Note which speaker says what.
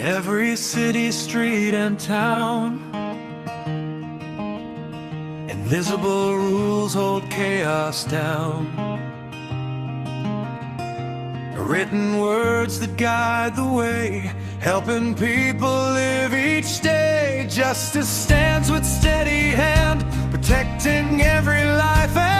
Speaker 1: Every city, street, and town, invisible rules hold chaos down. Written words that guide the way, helping people live each day. Justice stands with steady hand, protecting every life.